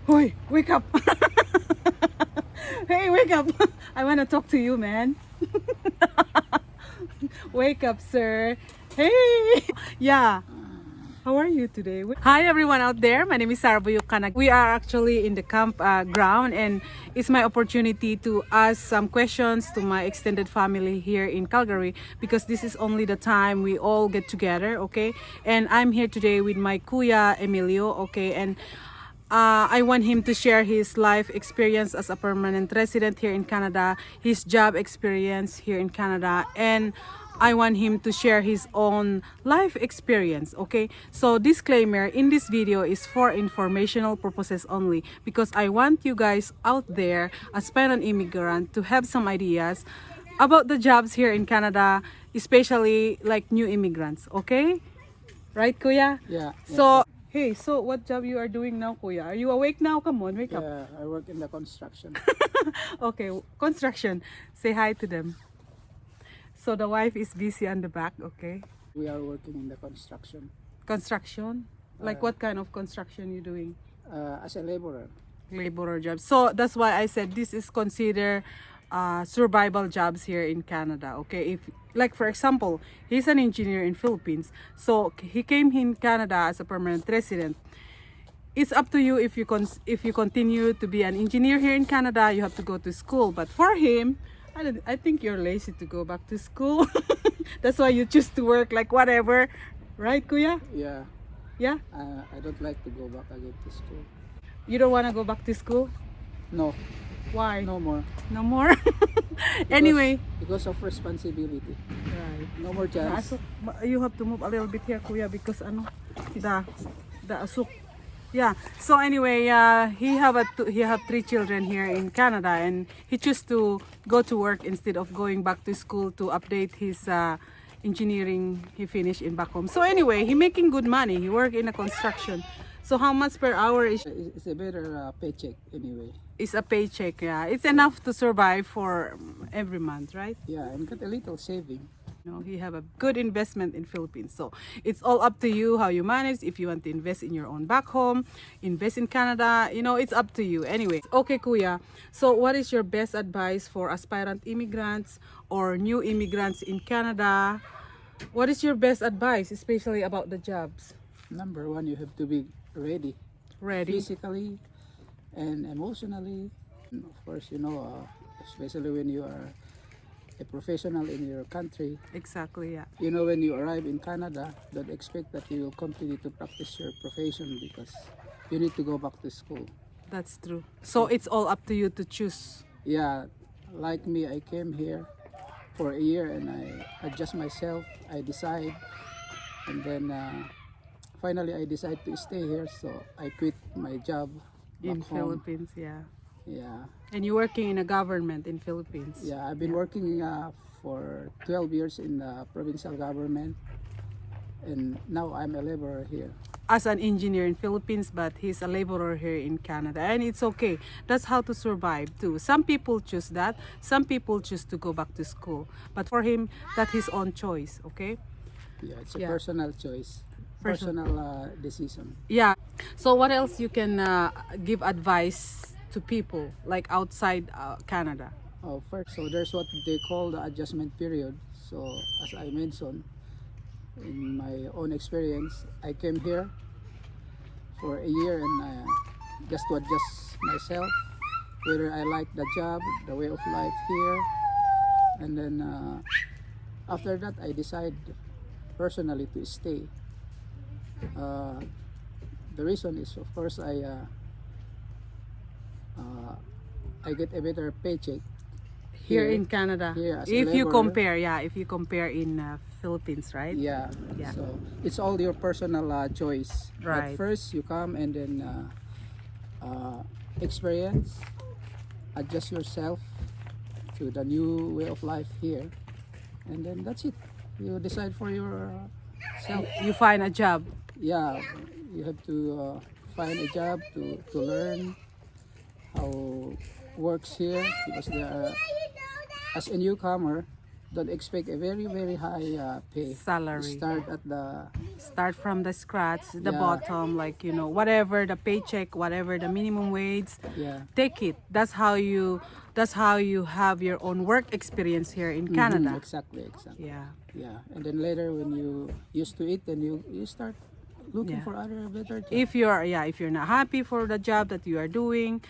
Hoy, wake up. Hey, wake up. I want to talk to you, man. Wake up, sir. Hey. Yeah. How are you today? Hi everyone out there. My name is Sarah Buyucan. We are actually in the camp ground, and it's my opportunity to ask some questions to my extended family here in Calgary, because this is only the time we all get together, okay? And I'm here today with my kuya Emilio, okay? And I want him to share his life experience as a permanent resident here in Canada, his job experience here in Canada, and I want him to share his own life experience, okay? So disclaimer, in this video is for informational purposes only, because I want you guys out there, aspirant immigrant, to have some ideas about the jobs here in Canada, especially like new immigrants, okay? Right, Kuya? Yeah. So, hey, so what job you are doing now, Kuya? Are you awake now? Come on, wake up. Yeah, I work in the construction. Okay, construction. Say hi to them. So the wife is busy on the back, okay? We are working in the construction Construction? Like what kind of construction you doing? as a laborer. Laborer jobs. So that's why I said this is considered survival jobs here in Canada, okay? If, like for example, he's an engineer in Philippines, so he came in Canada as a permanent resident. It's up to you if you continue to be an engineer here in Canada, you have to go to school. But for him, I think you're lazy to go back to school. That's why you choose to work like whatever, right, Kuya? Yeah. Yeah? I don't like to go back again to school. You don't want to go back to school? No, Why? no more. No more? Anyway. Because of responsibility. Right. No more chance. You have to move a little bit here, Kuya, because the asuk. Yeah. So anyway, he have 3 children here in Canada, and he chose to go to work instead of going back to school to update his engineering he finished in back home. So anyway, he making good money. He work in a construction. So how much per hour is? It's a better paycheck anyway. It's a paycheck. Yeah, it's enough to survive for every month, right? Yeah, and got a little saving. He have a good investment in Philippines. So it's all up to you how you manage. If you want to invest in your own back home, invest in Canada, it's up to you. Anyway, okay, Kuya. So what is your best advice for aspirant immigrants or new immigrants in Canada? What is your best advice, especially about the jobs? Number one, you have to be ready. Ready? Physically and emotionally. And of course, especially when you are a professional in your country. Exactly, yeah. When you arrive in Canada, don't expect that you will continue to practice your profession, because you need to go back to school. That's true. So it's all up to you to choose. Yeah, like me, I came here for a year and I adjust myself, I decide, and then finally I decide to stay here, so I quit my job In back home. Philippines, yeah. Yeah. And you're working in a government in Philippines. Yeah, I've been working for 12 years in the provincial government, and now I'm a laborer here. As an engineer in Philippines, but he's a laborer here in Canada, and it's okay. That's how to survive too. Some people choose that. Some people choose to go back to school, but for him, that's his own choice. Okay. Yeah, it's a Yeah. personal choice, personal decision. Yeah. So what else you can give advice to people like outside Canada? Oh, first, so there's what they call the adjustment period. So as I mentioned, in my own experience, I came here for a year and just to adjust myself, whether I like the job, the way of life here, and then after that I decide personally to stay. The reason is, of course, I get a better paycheck Here in Canada, here as a if you laborer. compare in Philippines, right? Yeah. Yeah. So it's all your personal choice. Right. But first you come and then experience, adjust yourself to the new way of life here, and then that's it. You decide for yourself. You find a job. Yeah, you have to find a job to learn how works here, because there are, as a newcomer, don't expect a very very high pay. Salary. Start at the Start from the scratch, the Yeah. bottom, like whatever the paycheck, whatever the minimum wage, yeah. take it. That's how you have your own work experience here in Canada. Exactly, exactly. Yeah. Yeah, and then later when you used to it, then you start looking Yeah. for other better job. If you're not happy for the job that you are doing,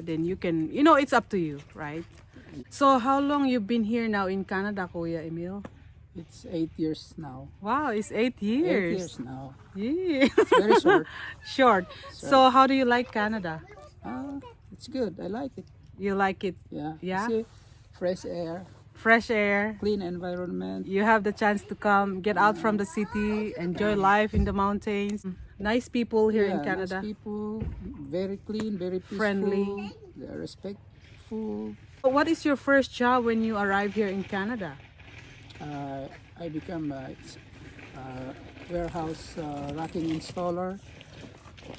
then you can, it's up to you, right? So how long you've been here now in Canada, Kuya Emil? It's 8 years now. Wow, it's 8 8 years years. now. Yeah. It's very short. Short. So how do you like Canada? It's good. I like it. You like it? Yeah. Yeah? See, fresh air, Fresh air. clean environment. You have the chance to come, get out from the city, enjoy life in the mountains. Nice people here in Yeah, Canada. nice people, very clean, very peaceful. Friendly. They're respectful. What is your first job when you arrive here in Canada? I become a warehouse racking installer,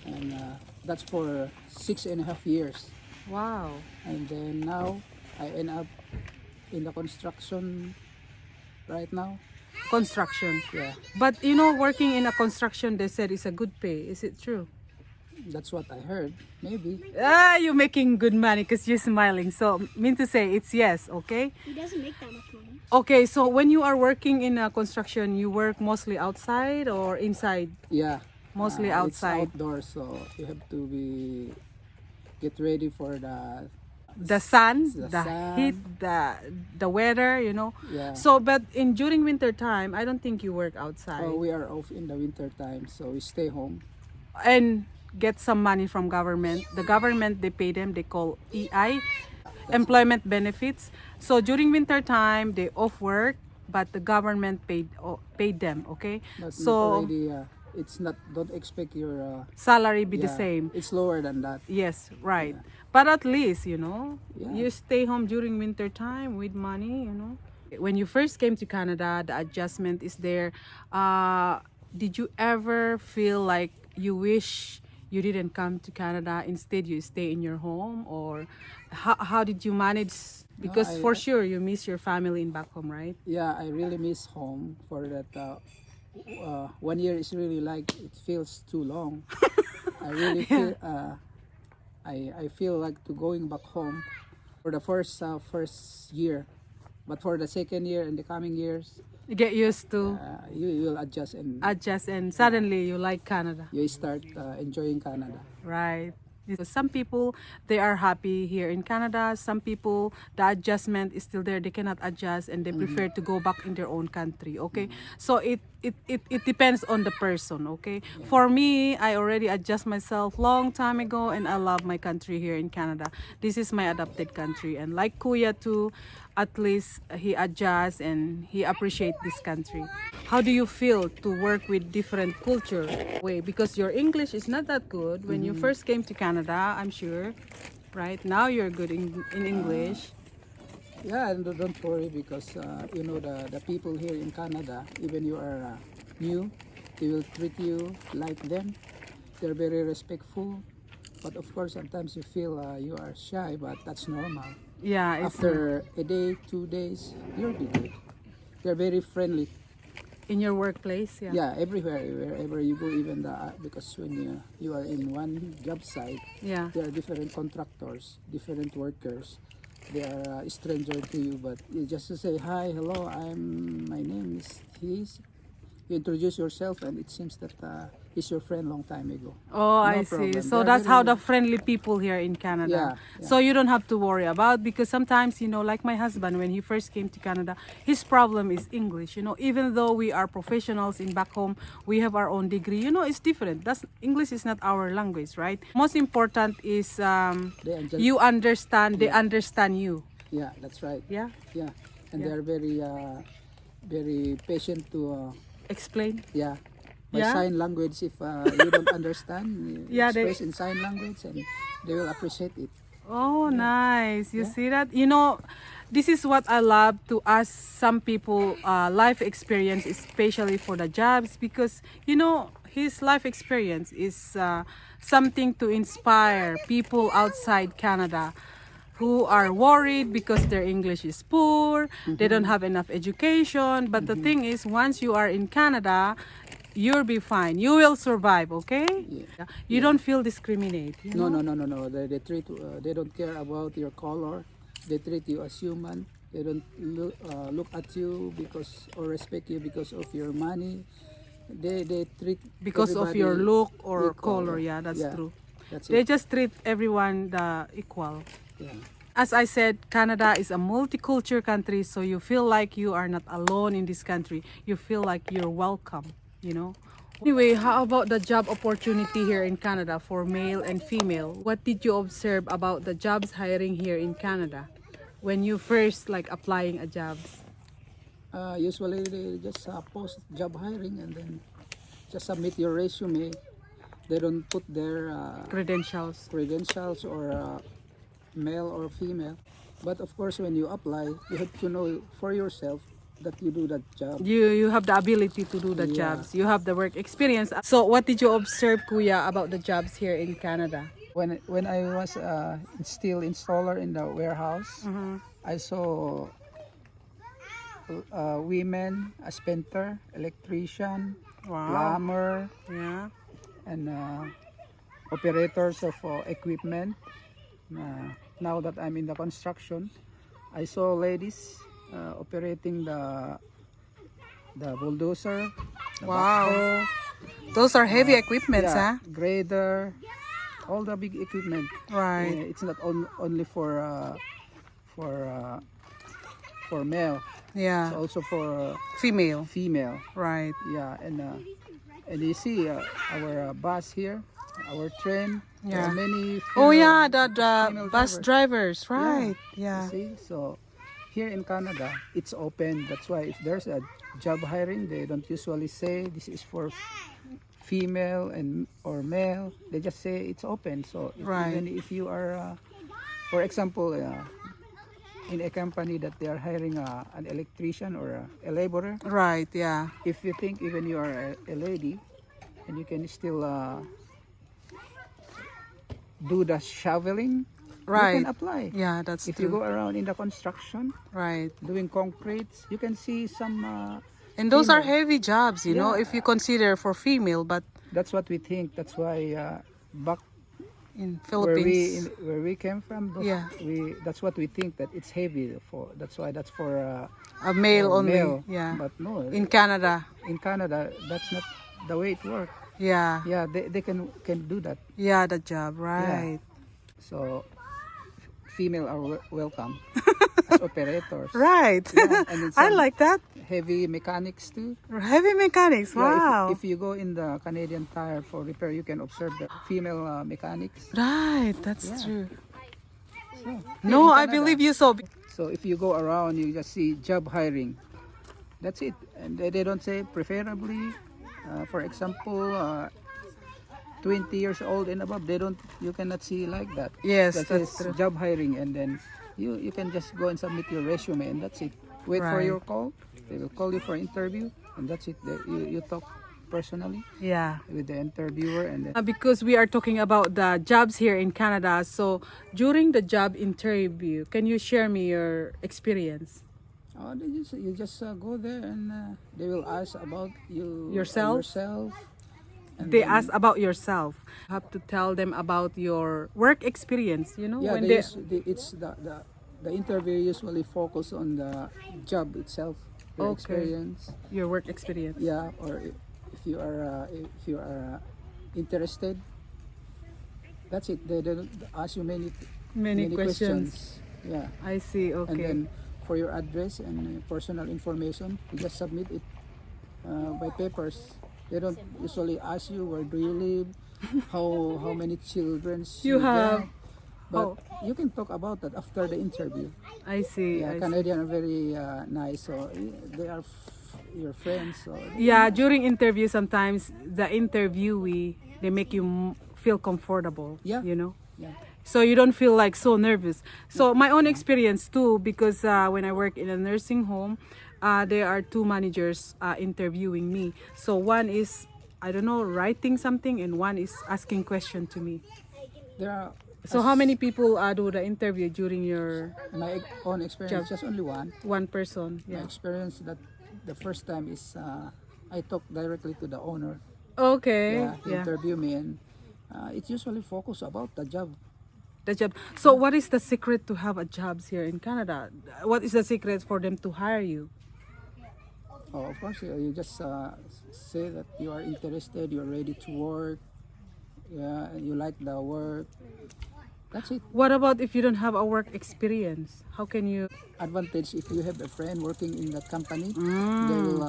and that's for 6.5 years. Wow. And then now I end up in the construction right now. Construction. Yeah, But working in a construction, they said it's a good pay. Is it true? that's what I heard. Maybe. You're making good money because you're smiling. So, mean to say it's yes, okay? He doesn't make that much money. Okay, so when you are working in a construction, you work mostly outside or inside? Yeah. Mostly It's outside. outdoors, so you have to get ready for The sun, The the sun. heat, the weather, Yeah. So, but during winter time, I don't think you work outside Oh, we are off in the winter time, so we stay home. and get some money from government. The government, they pay them. They call EI, employment benefits. So during winter time, they off work, but the government paid them. Okay, But not so already. It's not. Don't expect your. salary be the Yeah, same. It's lower than that. Yes, right. But at least, Yeah. you stay home during winter time with money. When you first came to Canada, the adjustment is there. Did you ever feel like you wish you didn't come to Canada, instead you stay in your home? Or how did you manage? Because for sure you miss your family in back home, right? Yeah, I really miss home for that. 1 year is really like it feels too long. I really feel. I feel like to going back home for the first year, but for the second year and the coming years, You get used to you will adjust and suddenly you like Canada. you start enjoying Canada. Right. Some people, they are happy here in Canada. Some people, the adjustment is still there. They cannot adjust and they prefer to go back in their own country. Okay. So it depends on the person. Okay. For me, I already adjust myself long time ago and I love my country here in Canada. This is my adopted country. And like Kuya too, at least he adjusts and he appreciates this country. How do you feel to work with different culture? Because your English is not that good when you first came to Canada, I'm sure, right? Now you're good in English. Yeah, and don't worry because the people here in Canada, even you are new, they will treat you like them. They're very respectful, but of course sometimes you feel you are shy, but that's normal. Yeah, it's After a day, 2 days, you'll be good. They're very friendly. in your workplace. Yeah. Yeah, everywhere, wherever you go, even because when you are in one job site, Yeah. there are different contractors, different workers. They are a stranger to you, but you just to say hi, hello, my name is his. You introduce yourself, and it seems that he's your friend long time ago. Oh, No I see. problem. So They're that's how very- the friendly people here in Canada. Yeah, So you don't have to worry about, because sometimes, like my husband, when he first came to Canada, his problem is English. Even though we are professionals in back home, we have our own degree. It's different. English is not our language, right? Most important is They just- you understand. They understand you. Yeah, that's right. Yeah. Yeah, and Yeah. they are very patient to. Explain. Yeah. By Yeah. sign language, if you don't understand, you Yeah, they- express in sign language, and they will appreciate it. Oh, nice. You see that? This is what I love to ask some people life experience, especially for the jobs, because, his life experience is something to inspire people outside Canada. who are worried because their English is poor, they don't have enough education. But the thing is, once you are in Canada, you'll be fine. You will survive, okay? Yeah. You don't feel discriminated. No. They treat. They don't care about your color. They treat you as human. They don't look at you because or respect you because of your money. They treat Because of everybody your look or equal. color, yeah, that's true. That's They it. just treat everyone equal. Yeah. As I said, Canada is a multicultural country, so you feel like you are not alone in this country. You feel like you're welcome, you know. Anyway, how about the job opportunity here in Canada for male and female? What did you observe about the jobs hiring here in Canada when you first like applying a jobs? Usually they just post job hiring and then just submit your resume. They don't put their Credentials. credentials or male or female. But of course, when you apply, you have to know for yourself that you do that job. You have the ability to do the Yeah. jobs. You have the work experience. So what did you observe, Kuya, about the jobs here in Canada? When I was steel installer in the warehouse, I saw women, a painter, electrician, Wow. plumber, Yeah. and operators of equipment. Now that I'm in the construction, I saw ladies operating the bulldozer, the Wow. backhoe, Those are heavy equipments, yeah, huh? grader, all the big equipment. Right. It's not only for male, Yeah. it's also for Female. female. Right. Yeah, and you see our bus here, our train. There Yeah. are many Oh female, yeah, the female bus drivers, right? You Yeah. see, so here in Canada, it's open. That's why if there's a job hiring, they don't usually say this is for female and or male. They just say it's open. So Right. even if you are, for example, in a company that they are hiring an electrician or a laborer, Right. Yeah. if you think even you are a lady and you can still do the shoveling, you Right. can apply. Yeah, that's If you true. go around in the construction Right. doing concrete, you can see some. And those are female. heavy jobs, you know, Yeah. if you consider for female, but That's what we think. That's why back in where Philippines, where we came from, Yeah. that's what we think that it's heavy for. That's why that's for a male for only. male. Yeah. But no, In Canada. in Canada, that's not the way it works. Yeah. Yeah, they can do that. Yeah, the job, right. So female are welcome as operators. Right. Yeah, and then I some like that. heavy mechanics too. Heavy mechanics. Yeah, Wow. if you go in the Canadian Tire for repair, you can observe the female mechanics. Right, that's Yeah. true. So, No, in I Canada. believe you so. So if you go around, you just see job hiring. That's it. And they don't say preferably. For example, 20 years old and above. They don't. You cannot see like that. Yes, That that's says true. job hiring, and then you can just go and submit your resume, and that's it. Wait for Right. your call. They will call you for interview, and that's it. You talk personally Yeah. with the interviewer, and then Because we are talking about the jobs here in Canada. So during the job interview, can you share me your experience? you just go there, and they will ask about you Yourself? and They then- ask about yourself. You have to tell them about your work experience, you know, Yeah, when it's the interview usually focus on the job itself, your Okay. experience. your work experience. Yeah, or if you are interested, that's it. They don't ask you Many questions. Yeah, I see. and Okay. then for your address and personal information, you just submit it by papers. They don't usually ask you where do you live, how many children You have. get, but you can talk about that after the interview. I see. Yeah, I see. Canadian are very nice, so they are your friends. So Yeah, during interview sometimes the interviewee they make you feel comfortable. Yeah. You know. yeah, So you don't feel like so nervous. So my own experience too, because when I work in a nursing home, there are two managers interviewing me. So one is, I don't know, writing something, and one is asking question to me. there are So how many people do the interview during your My own experience, just only one. one person? My Yeah. experience that the first time is I talk directly to the owner. Okay. Yeah, he Yeah. interview me, and it's usually focused about the job. The job. So what is the secret to have a jobs here in Canada? What is the secret for them to hire you? Oh, of course, you just say that you are interested, you're ready to work, yeah, and you like the work. That's it. What about if you don't have a work experience? How can you Advantage if you have a friend working in that company, they will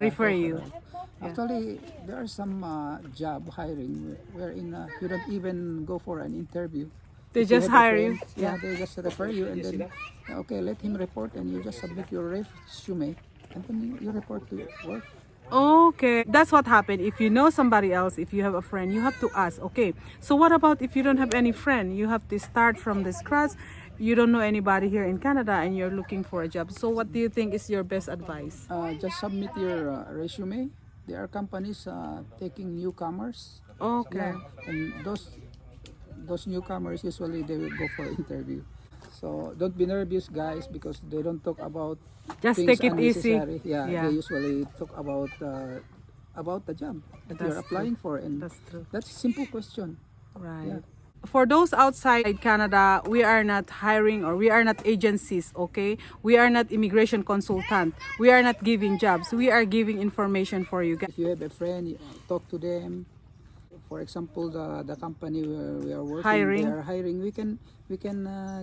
refer offer you? it. Actually, there are some job hiring wherein you don't even go for an interview. They If you just have a hire you? friend, yeah, they just refer you, and then okay, let him report, and you just submit your resume, and then you report to work. Okay, that's what happened. If you know somebody else, if you have a friend, you have to ask. Okay, so what about if you don't have any friend? You have to start from the scratch. You don't know anybody here in Canada, and you're looking for a job. So what do you think is your best advice? Just submit your resume. There are companies taking newcomers. Okay, Yeah, and those newcomers usually they will go for interview. So don't be nervous, guys, because they don't talk about just things take it easy. unnecessary. Yeah, Yeah, they usually talk about the job that you're That's applying for, and that's true. that's a simple question. Right. Yeah. For those outside Canada, we are not hiring or we are not agencies, okay? We are not immigration consultant. We are not giving jobs. We are giving information for you guys. If you have a friend, talk to them. For example, the company where we are working, Hiring. they are hiring. We can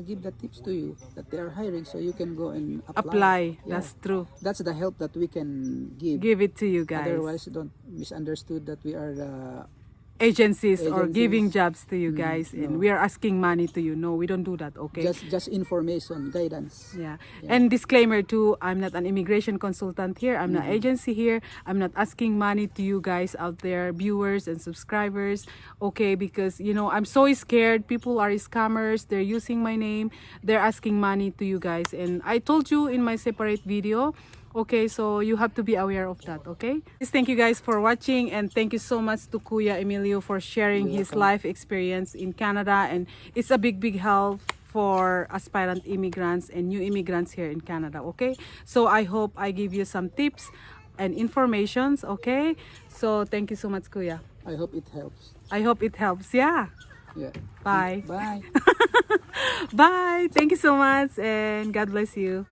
give the tips to you that they are hiring, so you can go and apply. Apply. Yeah. That's true. That's the help that we can give. Give it to you guys. Otherwise, don't misunderstood that we are Agencies or Agencies. giving jobs to you guys, and no. we are asking money to you. No, we don't do that, okay? just information, guidance. Yeah. And disclaimer too, I'm not an immigration consultant here. I'm not agency here. I'm not asking money to you guys out there, viewers and subscribers. Okay, because I'm so scared. People are scammers. They're using my name. They're asking money to you guys. And I told you in my separate video. Okay, so you have to be aware of that, okay? Just thank you guys for watching, and thank you so much to Kuya Emilio for sharing his life experience in Canada, and it's a big help for aspirant immigrants and new immigrants here in Canada, okay? So I hope I give you some tips and informations, okay? So thank you so much, Kuya. I hope it helps. I hope it helps. Yeah. Yeah. Bye. Bye. Bye. Thank you so much, and God bless you.